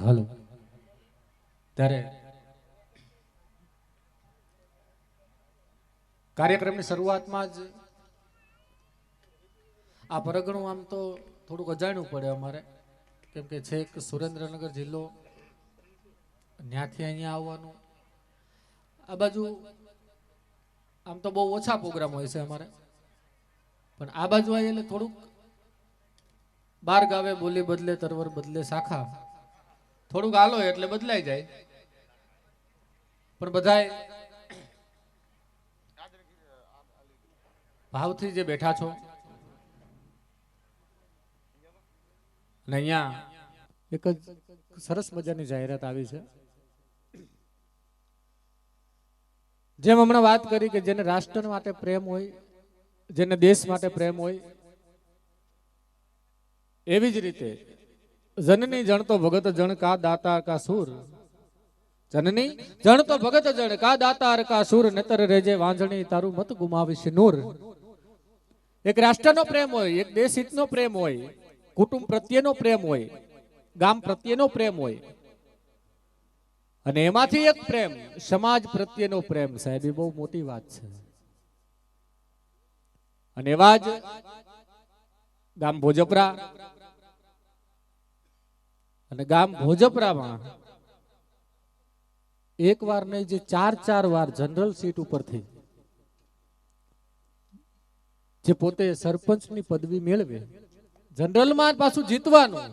હાલો ત્યારે કાર્યક્રમની શરૂઆતમાં જ આ પરગણું આમ તો થોડુંક અજાણ્યું પડે અમારે, કેમ કે છેક સુરેન્દ્રનગર જિલ્લો ત્યાંથી અહીંયા આવવાનું. આ બાજુ આમ તો બહુ ઓછા પ્રોગ્રામ હોય છે અમારે, પણ આ બાજુ આવી એટલે થોડુંક બાર ગાવે બોલી બદલે તરવર બદલે શાખા, થોડુંક હાલો એટલે બદલાઈ જાય. પણ બધાય ભાવથી જે બેઠા છો અને અહીંયા એક જ સરસ મજાની જાહેરાત આવી છે. જેમ હમણાં વાત કરી કે જેને રાષ્ટ્ર માટે પ્રેમ હોય, જેને દેશ માટે પ્રેમ હોય, એવી જ રીતે જનની જણ તો ભગત જણ કા દાતાર કા સૂર, જનની જણ તો ભગત જણ કા દાતાર કા સૂર, નતર રેજે વાંજણી તારું મત ગુમાવીશ નૂર. એક રાષ્ટ્રનો પ્રેમ હોય, એક દેશ હિતનો પ્રેમ હોય, કુટુંબ પ્રત્યેનો પ્રેમ હોય, ગામ પ્રત્યેનો પ્રેમ હોય, અને એમાંથી એક પ્રેમ સમાજ પ્રત્યેનો પ્રેમ. સાહેબ એ બહુ મોટી વાત છે. અને એવા જ ગામ ભોજપરા, અને ગામ ભોજપરામાં એક વાર નહીં જે ચાર વાર જનરલ સીટ ઉપરથી જે પોતે સરપંચની પદવી મેળવે, જનરલમાં પાછું જીતવાનું,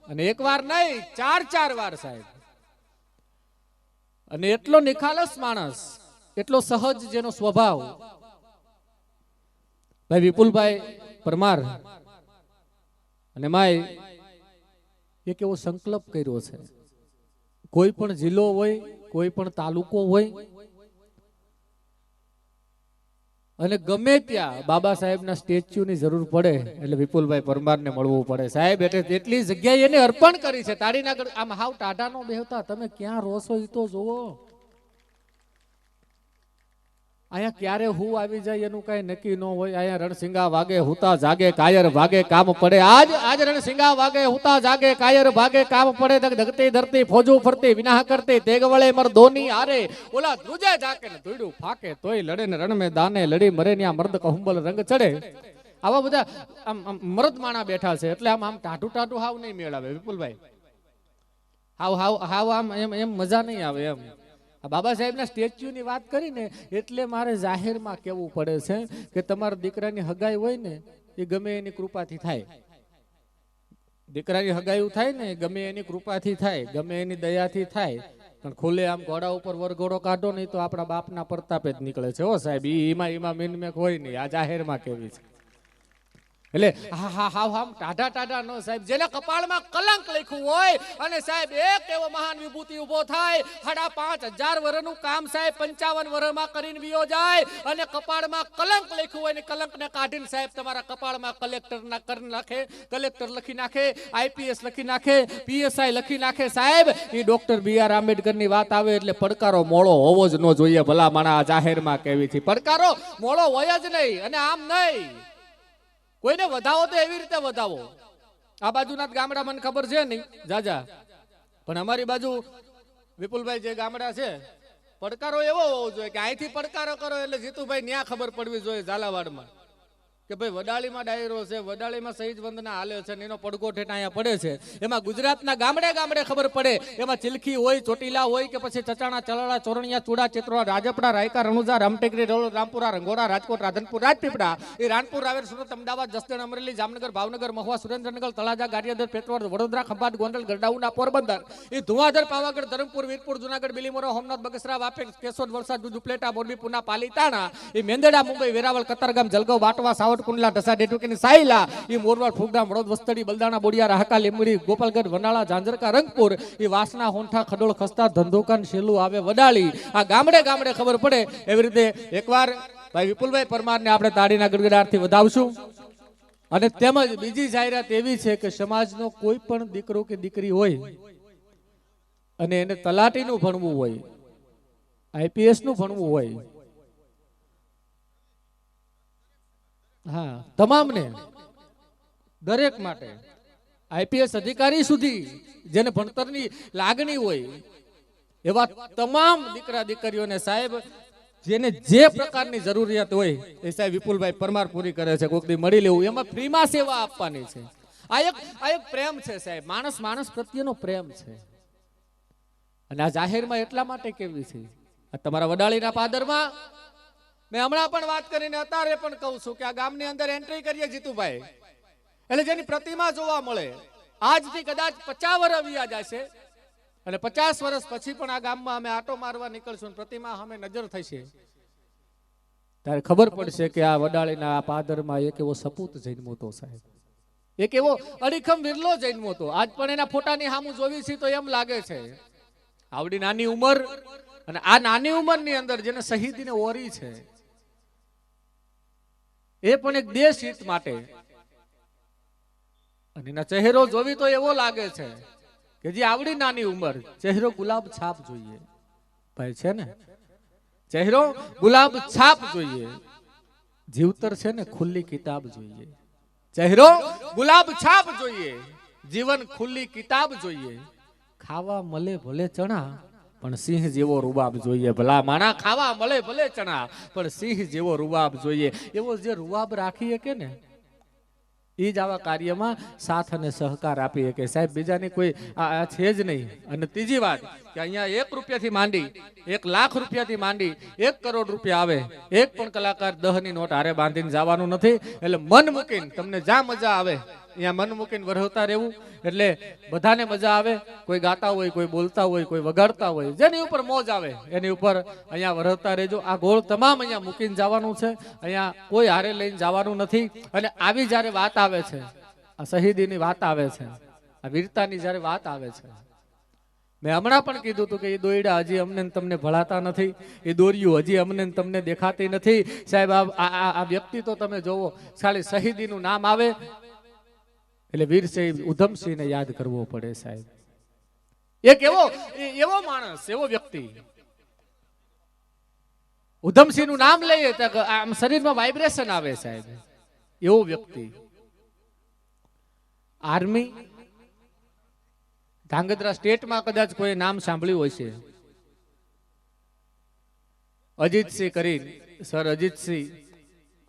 અને એક વાર નહીં ચાર વાર સાહેબ. અને એટલો નિખાલસ માણસ, એટલો સહજ જેનો સ્વભાવ, ભાઈ વિપુલભાઈ પરમાર. અને માય એક એવો સંકલ્પ કર્યો છે, કોઈ પણ જિલ્લો હોય, કોઈ પણ તાલુકો હોય, અને ગમે ત્યાં બાબા સાહેબના સ્ટેચ્યુની જરૂર પડે એટલે વિપુલભાઈ પરમારને મળવું પડે. સાહેબ એટલે એટલી જગ્યાએ એને અર્પણ કરી છે. તાળીના આમ હાવ ટાઢા નો બેહતા, તમે ક્યાં રોશો એ તો જોવો. અહીંયા ક્યારે હું આવી જાય એનું કઈ નક્કી ન હોય. અહીંયા રણસિંગા વાગે હુતા જાગે, કાયર ભાગે કામ પડે. આજ રણસિંગા વાગે હુતા જાગે, કાયર ભાગે કામ પડે. ધગતી ધરતી ફોજું ફરતી વિનાહ કરતી, તેગ વળે મર ધોની હારે, ઓલા ધ્રુજે જાકે ને ધૂડું ફાકે, તોય લડે ને રણ મે દાને લડી મરે ન્યા મર્દ કહુંબલ રંગ ચડે. આવા બધા આમ મર્દ માણા બેઠા છે, એટલે આમ ટાઢું હાવ નહીં મેળાવે વિપુલભાઈ. હાવ આમ એમ મજા નહીં આવે એમ. બાબા સાહેબના સ્ટેચ્યુની વાત કરીને એટલે મારે જાહેરમાં કહેવું પડે છે કે તમારા દીકરાની હગાઈ હોય ને એ ગમે એની કૃપાથી થાય. દીકરાની હગાઈ થાય ને ગમે એની કૃપાથી થાય, ગમે એની દયાથી થાય. પણ ખુલ્લે આમ ઘોડા ઉપર વરઘોડો કાઢો નહીં તો આપણા બાપના પ્રતાપે જ નીકળે છે. હો સાહેબ, એમાં મીનમેક હોય નહીં. આ જાહેરમાં કેવી છે એટલે હાવ ટાઢા નો સાહેબ. જેના કપાળમાં કલંક લખ્યું હોય, અને સાહેબ એક એવો મહાન વિભૂતિ ઉભો થાય, 5,500 વર્ષનું કામ સાહેબ 55 વર્ષમાં કરીને વિયો જાય, અને કપાળમાં કલંક લખ્યું હોય ને કલંકને કાઢીને સાહેબ તમારા કપાળમાં કલેક્ટર લખી નાખે, IPS લખી નાખે, PSI લખી નાખે. સાહેબ એ ડોક્ટર BR આંબેડકરની વાત આવે એટલે પડકારો મોળો હોવો જ ન જોઈએ. ભલા માણા જાહેરમાં કેવી થી પડકારો મોળો હોય જ નહીં. અને આમ નહીં, કોઈને વધાવો તો એવી રીતે વધાવો. આ બાજુના ગામડા મને ખબર છે નહીં જાજા, પણ અમારી બાજુ વિપુલભાઈ જે ગામડા છે, પડકારો એવો હોવો જોઈએ કે અહીંથી પડકારો કરો એટલે જીતુભાઈ ન્યા ખબર પડવી જોઈએ ઝાલાવાડમાં કે ભાઈ વડાળીમાં ડાયરો છે, વડાળીમાં શહીદ વંદના હાલે છે, એનો પડગો ઠેઠ અહીંયા પડે છે. એમાં ગુજરાતના ગામડે ખબર પડે. એમાં ચિલખી હોય, ચોટીલા હોય, કે પછી ચચાણા, ચલાળા, ચોરણિયા, ચૂડા, ચિત્રોડા, રાજપડા, રાયકા, રણુજા, રામટેકરી, રામપુરા, રંગોડા, રાજકોટ, રાધનપુર, રાજપીપળા, એ રાણપુર, રાવેર, સુરત, અમદાવાદ, જસદણ, અમરેલી, જામનગર, ભાવનગર, મહુવા, સુરેન્દ્રનગર, તળાજા, ગારિયાદર, પેટવડ, વડોદરા, ખંભાત, ગોંડલ, ગરડાઉના, પોરબંદર, એ ધુવાધર, પાવાગઢ, ધરમપુર, વીરપુર, જુનાગઢ, બિલીમોરા, હોમનાથ, બગસરા, વાપી, કેશોદ, વલસાડ, દુધુપલેટા, મોરબી, પુના, પાલીતાણા, એ મેંદડા, મુંબઈ, વેરાવળ, કતારગામ, જલગાંવ, વાટવા, સાવરકુંડલા, ઢસા, ડેટુકેની, સાયલા, એ મોરવાડ, ફુગડા, વડોદ, વસ્તડી, બલદાણા, બોડિયા, હાકા, લીંબડી, ગોપાલગઢ, વનાળા, ઝાંઝરકા, રંગપુર, એ વાસણા, હોંઠા, ખડોળ, ખસ્તા, ધંધોકાન, શેલું આવે, વડાળી. આ ગામડે ખબર પડે. એવી રીતે એકવાર ભાઈ વિપુલભાઈ પરમારને આપણે તાળીના ગડગડાટથી વધાવશું. અને તેમજ બીજી જાહેરાત એવી છે કે સમાજનો કોઈ પણ દીકરો કે દીકરી હોય અને એને તલાટીનું ભણવું હોય, IPS નું ભણવું હોય, હા તમામને દરેક માટે આઈપીએસ અધિકારી સુધી જેને ભણતરની લાગણી હોય એવા તમામ દીકરા દીકરીઓને સાહેબ જેને જે પ્રકારની જરૂરિયાત હોય એ સાહેબ વિપુલભાઈ પરમાર પૂરી કરે છે. કોઈક દી મળી લેવું, એમાં ફ્રીમાં સેવા આપવાની છે. આ એક પ્રેમ છે સાહેબ, માણસ માણસ પ્રત્યેનો પ્રેમ છે. અને આ જાહેરમાં એટલા માટે કેવી છે, આ તમારા વડાળીના પાદરમાં મેં હમણાં પણ વાત કરીને અત્યારે પણ કહું છું કે આ ગામની અંદર એન્ટ્રી કરીએ જીતુભાઈ, એટલે જેની પ્રતિમા જોવા મળે, આજથી કદાચ 50 વર્ષ વ્યા જશે અને 50 વર્ષ પછી પણ આ ગામમાં અમે આટો મારવા નીકળશું, પ્રતિમા અમે નજર થશે, ત્યારે ખબર પડશે કે આ વડાળીના આ પાદરમાં એક એવો સપૂત જન્મો હતો સાહેબ, એક એવો અડીખમ વિરલો જન્મો હતો. આજ પણ એના ફોટાની સામું જોવી છે તો એમ લાગે છે આવડી નાની ઉંમર, અને આ નાની ઉંમરની અંદર જેને શહીદીને ઓરી છે એ પણ એક દેશ હિત માટે, અને એના ચહેરો જોવી તો એવો લાગે છે કે જે આવડી નાની ઉંમર, ચહેરો ગુલાબ છાપ જોઈએ ભાઈ, છે ને ચહેરો ગુલાબ છાપ જોઈએ, જીવતર છે ને ખુલ્લી કિતાબ જોઈએ, ચહેરો ગુલાબ છાપ જોઈએ, જીવન ખુલ્લી કિતાબ જોઈએ, ખાવા મળે ભલે ચણા પણ સિંહ જેવો રૂબાબ જોઈએ, ભલા માણા ખાવા મળે ભલે ચણા પણ સિંહ જેવો રૂબાબ જોઈએ. એવો જે રૂબાબ રાખી શકે ને એ જ આવા કાર્યમાં સાથ અને સહકાર આપી શકે સાહેબ, બીજાની કોઈ આ છે જ નહીં. અને ત્રીજી વાત કે અહીંયા 1 રૂપિયાથી માંડી 1 લાખ રૂપિયાથી માંડી 1 કરોડ રૂપિયા આવે, એક પણ કલાકાર 10ની નોટ હારે બાંધીને જવાનું નથી. એટલે મન મૂકીને તમને જ્યાં મજા આવે અહીંયા મન મૂકીને વરહવતા રહેવું, એટલે બધાને મજા આવે. કોઈ ગાતા હોય, કોઈ બોલતા હોય, કોઈ વગાડતા હોય, જેની ઉપર મોજ આવે એની ઉપર અહીંયા વરહવતા રહેજો. આ ગોળ તમામ અહીંયા મૂકીને જવાનું છે, અહીંયા કોઈ હારે લઈને જવાનું નથી. અને આવી જ્યારે વાત આવે છે, આ શહીદીની વાત આવે છે, આ વીરતાની જ્યારે વાત આવે છે, મેં હમણાં પણ કીધું હતું કે એ દોયડા હજી અમને તમને ભળાતા નથી, એ દોર્યું હજી અમને તમને દેખાતી નથી સાહેબ. આ વ્યક્તિ તો તમે જોવો, ખાલી શહીદીનું નામ આવે એટલે વીરસિંહ ઉધમસિંહને યાદ કરવો પડે સાહેબ. એક એવો માણસ, એવો વ્યક્તિ, ઉધમસિંહનું નામ લઈએ તો આમ શરીરમાં વાઇબ્રેશન આવે સાહેબ, એવો વ્યક્તિ. આર્મી ધાંગધ્રા સ્ટેટમાં કદાચ કોઈ નામ સાંભળ્યું હશે, અજીતસિંહ કરીને, સર અજીતસિંહ,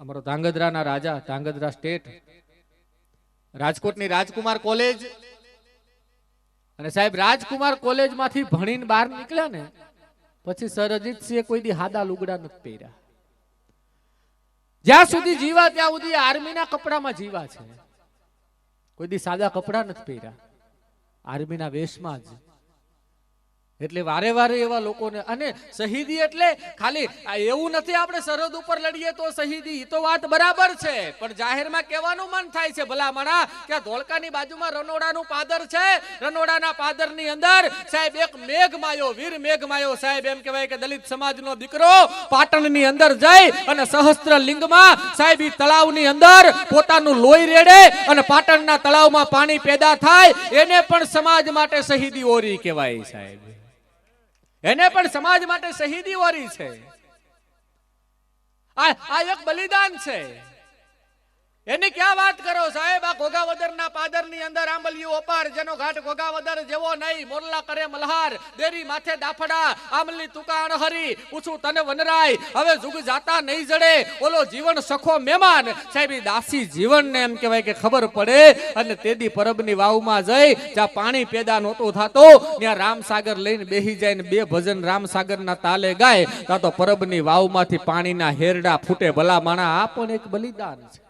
અમારો ધાંગધ્રાના રાજા, ધાંગધ્રા સ્ટેટ, રાજકોટની રાજકુમાર કોલેજ, અને સાહેબ રાજકુમાર કોલેજમાંથી ભણીને બહાર નીકળ્યા ને પછી સર અજીતસિંહે કોઈ દી હાદા લુગડા નથી પહેર્યા. જ્યાં સુધી જીવા ત્યાં સુધી આર્મીના કપડામાં જીવા છે, કોઈ દી સાદા કપડા નથી પહેર્યા, આર્મીના વેશમાં જ. એટલે વારે વારે એવા લોકોને, અને શહીદી એટલે ખાલી એવું નથી આપણે સરહદ ઉપર લડીએ તો શહીદી, એ તો વાત બરાબર છે, પણ જાહેરમાં કહેવાનું મન થાય છે ભલામણા કે ધોળકાની બાજુમાં રનોડાનું પાદર છે, રનોડાના પાદરની અંદર સાહેબ એક મેઘમાયો, વીર મેઘમાયો સાહેબ, એમ કહેવાય કે દલિત સમાજનો દીકરો પાટણની અંદર જઈ અને સહસ્ત્રલિંગમાં સાહેબ ઈ તળાવની અંદર પોતાનું લોહી રેડે અને પાટણના તળાવમાં પાણી પેદા થાય, એને પણ સમાજ માટે શહીદી ઓરી કહેવાય સાહેબ, એને પણ સમાજ માટે શહીદી ઓરી છે. આ એક બલિદાન છે, એની ક્યાં વાત કરો સાહેબ. આ ઘોઘાવદરના પાદરની અંદર આંબલિયું અપાર, જેનો ઘાટ ઘોઘાવદર જેવો નહીં, મોરલા કરે મલ્હાર, દેરી માથે દાફડા, આંબલી તુકા અણહરી, પૂછું તને વનરાય, હવે જુગ જાતા નહીં જડે, ઓલો જીવન સખો મહેમાન સાહેબ. દાસી જીવનને એમ કહેવાય કે ખબર પડે, અને તેદી પરબની વાવમાં જઈ જ્યાં પાણી પેદા નહોતું થતું, ત્યાં રામસાગર લઈને બેહી જાય ને 2 ભજન રામસાગરના તાલે ગાય, ત્યાં તો પરબની વાવમાંથી પાણીના હેરડા ફૂટે. ભલા માણા, આ પણ એક બલિદાન છે.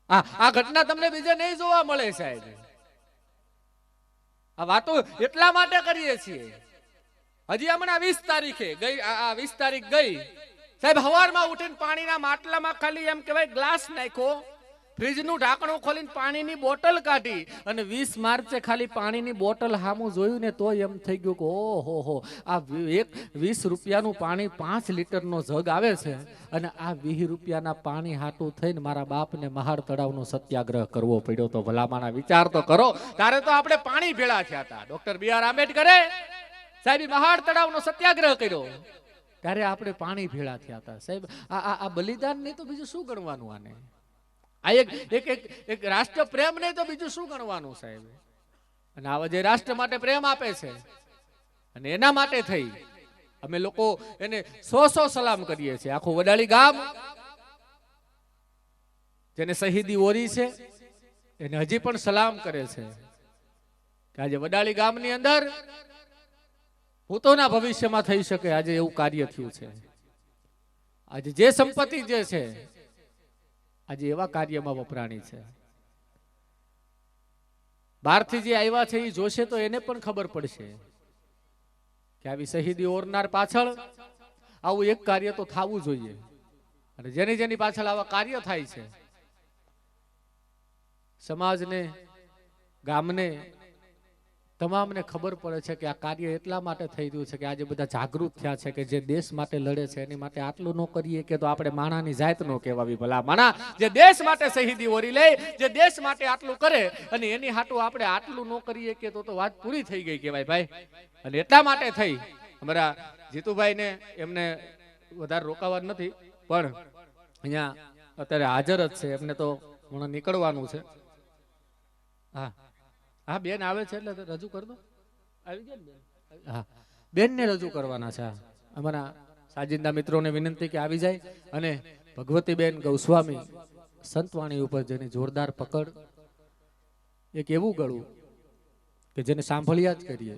આ ઘટના તમને બીજે નહીં જોવા મળે સાહેબ. આ વાતો એટલા માટે કરીએ છીએ. હજી હમણાં 20 તારીખે ગઈ, આ 20 તારીખ ગઈ સાહેબ, સવારમાં ઉઠીને પાણીના માટલામાં ખાલી એમ કહેવાય ગ્લાસ નાખ્યો, ફ્રીજનું ઢાંકણું ખોલીને પાણીની બોટલ કાઢી, અને 20 માર્ચે ખાલી પાણીની બોટલ સામું જોયું ને તો એમ થઈ ગયું કે ઓહો હો, આ 20 રૂપિયાનું પાણી 5 લીટરનો જગ આવે છે, અને આ 20 રૂપિયાના પાણી હાટું થઈને મારા બાપને મહાડ તળાવનો સત્યાગ્રહ કરવો પડ્યો. તો ભલામાના વિચાર તો કરો. ત્યારે તો આપણે પાણી ભેળા થયા હતા. ડોક્ટર BR આંબેડકરે સાહેબ મહાડ તળાવનો સત્યાગ્રહ કર્યો, ત્યારે આપણે પાણી ભેળા થયા હતા સાહેબ. આ બલિદાન નહીં તો બીજું શું ગણવાનું આને. આ એક રાષ્ટ્ર પ્રેમ નહીં તો બીજું શું ગણવાનું સાહેબ? અને આવા જે રાષ્ટ્ર માટે પ્રેમ આપે છે અને એના માટે થઈ અમે લોકો એને 100 સલામ કરીએ છીએ. આખું વડાળી ગામ જેને શહીદી ઓરી છે એને હજી પણ સલામ કરે છે કે આજે વડાળી ગામની અંદર પોતાના ભવિષ્યમાં થઈ શકે આજે એવું કાર્ય થયું છે. આજે જે સંપત્તિ જે છે આજે એવા કાર્યમાં વપરાણી છે. બહારથી જે આવ્યા છે એ જોશે તો એને પણ ખબર પડશે કે આવી શહીદી ઓરનાર પાછળ આવું એક કાર્ય તો થવું જોઈએ. અને જેની પાછળ આવા કાર્ય થાય છે સમાજને, ગામને, તમામને ખબર પડે છે કે આ કાર્ય એટલા માટે થઈ રહ્યું છે કે આજે બધા જાગૃત થયા છે કે જે દેશ માટે લડે છે એની માટે આટલું ન કરીએ કે તો આપણે માણાની જાત ન કહેવાવી. ભલા માણા જે દેશ માટે શહીદી ઓરી લે, જે દેશ માટે આટલું કરે અને એની હાટું આપણે આટલું ન કરીએ કે તો વાત પૂરી થઈ ગઈ કહેવાય ભાઈ. અને એટલા માટે થઈ અમારા જીતુભાઈને એમને વધારે રોકાવા નથી પણ અહીંયા અત્યારે હાજર જ છે. એમને તો હમણાં નીકળવાનું છે. હા હા બેન આવે છે એટલે રજૂ કરી દો. આવી ગયા બેન? હા બેન ને રજૂ કરવાના છે. અમારા સાજિંદા મિત્રોને વિનંતી કે આવી જાય. અને ભગવતીબેન ગૌસ્વામી સંતવાણી ઉપર જેની જોરદાર પકડ, એક એવું ગળું કે જેને સાંભળ્યા જ કરીએ,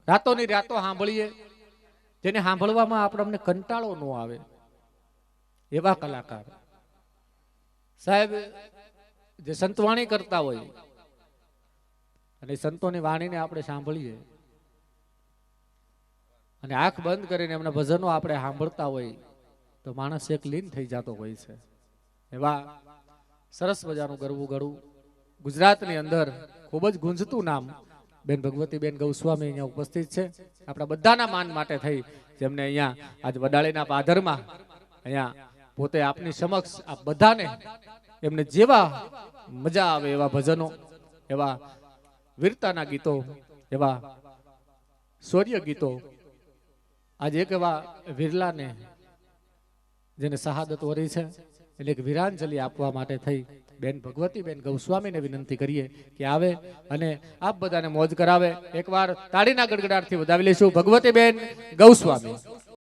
રાતોની રાતો સાંભળીએ, જેને સાંભળવામાં આપણને કંટાળો ન આવે એવા કલાકાર સાહેબ જે સંતવાણી કરતા હોય અને સંતોની વાણીને આપણે સાંભળીએ અને આંખ બંધ કરીને એમના ભજનો આપણે સાંભળતા હોય તો માણસ એક લીન થઈ જતો હોય છે. એવા સરસ મજાનું ગરવું ગળું ગુજરાતની અંદર ખૂબ જ ગુંજતું નામ બેન ભગવતીબેન ગૌસ્વામી અહીંયા ઉપસ્થિત છે. આપણા બધાના માન માટે થઈ જેમને અહીંયા આજ વડાળીના પાદરમાં અહીંયા પોતે આપની સમક્ષ આ બધાને એમને જેવા મજા આવે એવા ભજનો, એવા વીરતાના ગીતો, એવા શૌર્ય ગીતો, આજે એક એવા વિરલાને જેને શહાદત વરી છે એટલે એક વીરાંજલિ આપવા માટે થઈ બેન ભગવતીબેન ગૌસ્વામીને વિનંતી કરીએ કે આવે અને આપ બધાને મોજ કરાવે. એકવાર તાળીના ગડગડાટથી વધાવી લઈશું ભગવતીબેન ગૌસ્વામી.